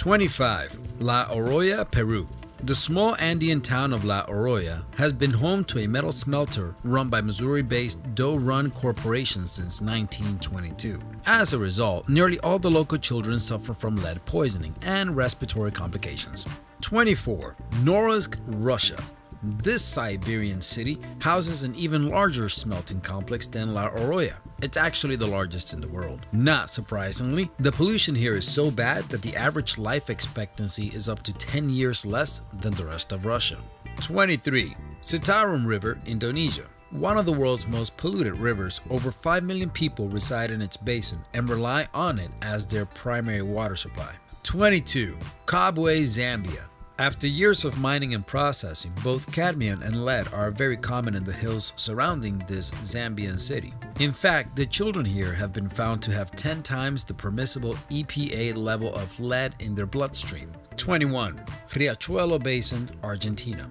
25. La Oroya, Peru. The small Andean town of La Oroya has been home to a metal smelter run by Missouri-based Doe Run Corporation since 1922. As a result, nearly all the local children suffer from lead poisoning and respiratory complications. 24. Norilsk, Russia. This Siberian city houses an even larger smelting complex than La Oroya. It's actually the largest in the world. Not surprisingly, the pollution here is so bad that the average life expectancy is up to 10 years less than the rest of Russia. 23. Citarum River, Indonesia. One of the world's most polluted rivers, over 5 million people reside in its basin and rely on it as their primary water supply. 22. Kabwe, Zambia. After years of mining and processing, both cadmium and lead are very common in the hills surrounding this Zambian city. In fact, the children here have been found to have 10 times the permissible EPA level of lead in their bloodstream. 21. Riachuelo Basin, Argentina.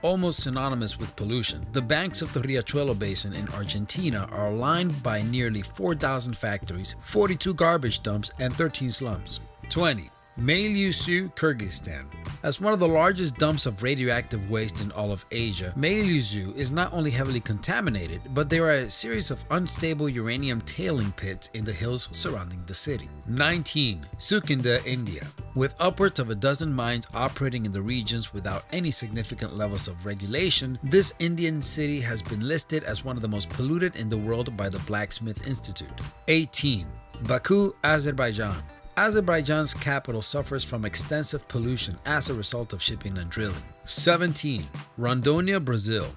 Almost synonymous with pollution, the banks of the Riachuelo Basin in Argentina are lined by nearly 4,000 factories, 42 garbage dumps, and 13 slums. 20. Meilyusu, Kyrgyzstan. As one of the largest dumps of radioactive waste in all of Asia, Meilyusu is not only heavily contaminated, but there are a series of unstable uranium tailing pits in the hills surrounding the city. 19. Sukinda, India. With upwards of a dozen mines operating in the regions without any significant levels of regulation, this Indian city has been listed as one of the most polluted in the world by the Blacksmith Institute. 18. Baku, Azerbaijan. Azerbaijan's capital suffers from extensive pollution as a result of shipping and drilling. 17. Rondônia, Brazil.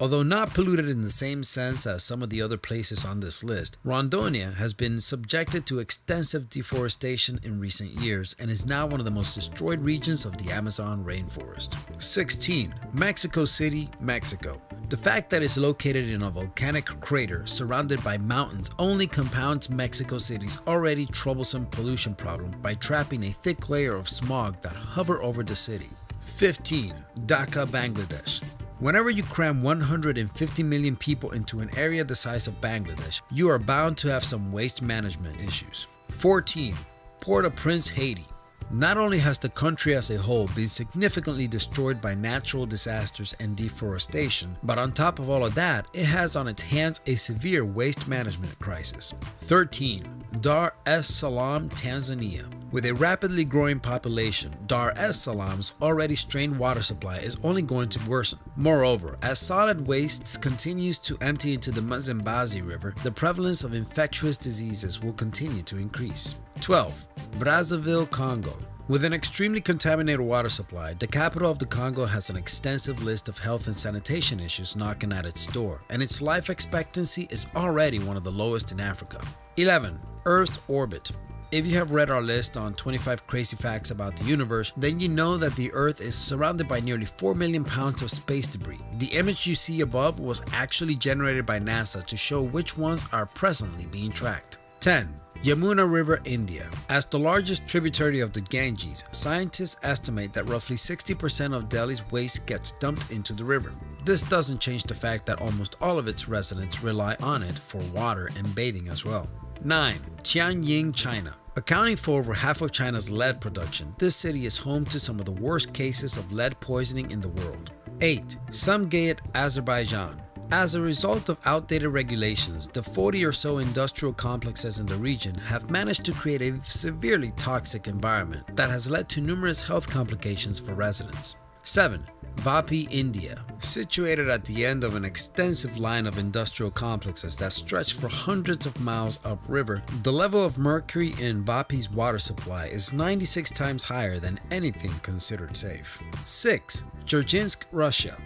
Although not polluted in the same sense as some of the other places on this list, Rondônia has been subjected to extensive deforestation in recent years and is now one of the most destroyed regions of the Amazon rainforest. 16. Mexico City, Mexico. The fact that it's located in a volcanic crater surrounded by mountains only compounds Mexico City's already troublesome pollution problem by trapping a thick layer of smog that hover over the city. 15. Dhaka, Bangladesh. Whenever you cram 150 million people into an area the size of Bangladesh, you are bound to have some waste management issues. 14. Port-au-Prince, Haiti. Not only has the country as a whole been significantly destroyed by natural disasters and deforestation, but on top of all of that, it has on its hands a severe waste management crisis. 13. Dar es Salaam, Tanzania. With a rapidly growing population, Dar es Salaam's already strained water supply is only going to worsen. Moreover, as solid waste continues to empty into the Mzimbazi River, the prevalence of infectious diseases will continue to increase. 12. Brazzaville, Congo. With an extremely contaminated water supply, the capital of the Congo has an extensive list of health and sanitation issues knocking at its door, and its life expectancy is already one of the lowest in Africa. 11. Earth's orbit. If you have read our list on 25 crazy facts about the universe, then you know that the Earth is surrounded by nearly 4 million pounds of space debris. The image you see above was actually generated by NASA to show which ones are presently being tracked. 10. Yamuna River, India. As the largest tributary of the Ganges, scientists estimate that roughly 60% of Delhi's waste gets dumped into the river. This doesn't change the fact that almost all of its residents rely on it for water and bathing as well. 9. Tianjin, China. Accounting for over half of China's lead production, this city is home to some of the worst cases of lead poisoning in the world. 8. Samgayat, Azerbaijan. As a result of outdated regulations, the 40 or so industrial complexes in the region have managed to create a severely toxic environment that has led to numerous health complications for residents. 7. Vapi, India. Situated at the end of an extensive line of industrial complexes that stretch for hundreds of miles upriver, the level of mercury in Vapi's water supply is 96 times higher than anything considered safe. 6. Chernivtsi, Russia.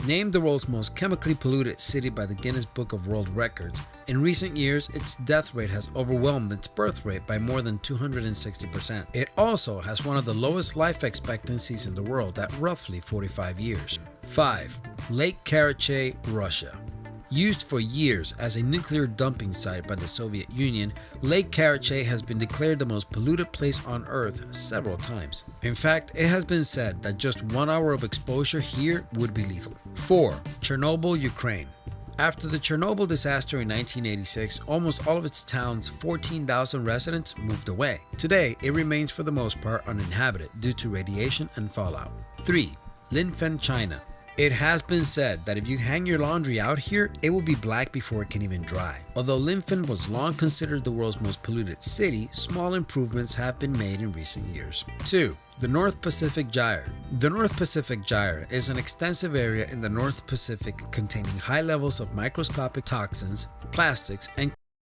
Named the world's most chemically polluted city by the Guinness Book of World Records, in recent years its death rate has overwhelmed its birth rate by more than 260%. It also has one of the lowest life expectancies in the world at roughly 45 years. 5. Lake Karachay, Russia. Used for years as a nuclear dumping site by the Soviet Union, Lake Karachay has been declared the most polluted place on Earth several times. In fact, it has been said that just 1 hour of exposure here would be lethal. 4. Chernobyl, Ukraine. After the Chernobyl disaster in 1986, almost all of its town's 14,000 residents moved away. Today, it remains for the most part uninhabited due to radiation and fallout. 3. Linfen, China. It has been said that if you hang your laundry out here, it will be black before it can even dry. Although Linfen was long considered the world's most polluted city, small improvements have been made in recent years. 2. The North Pacific Gyre. The North Pacific Gyre is an extensive area in the North Pacific containing high levels of microscopic toxins, plastics, and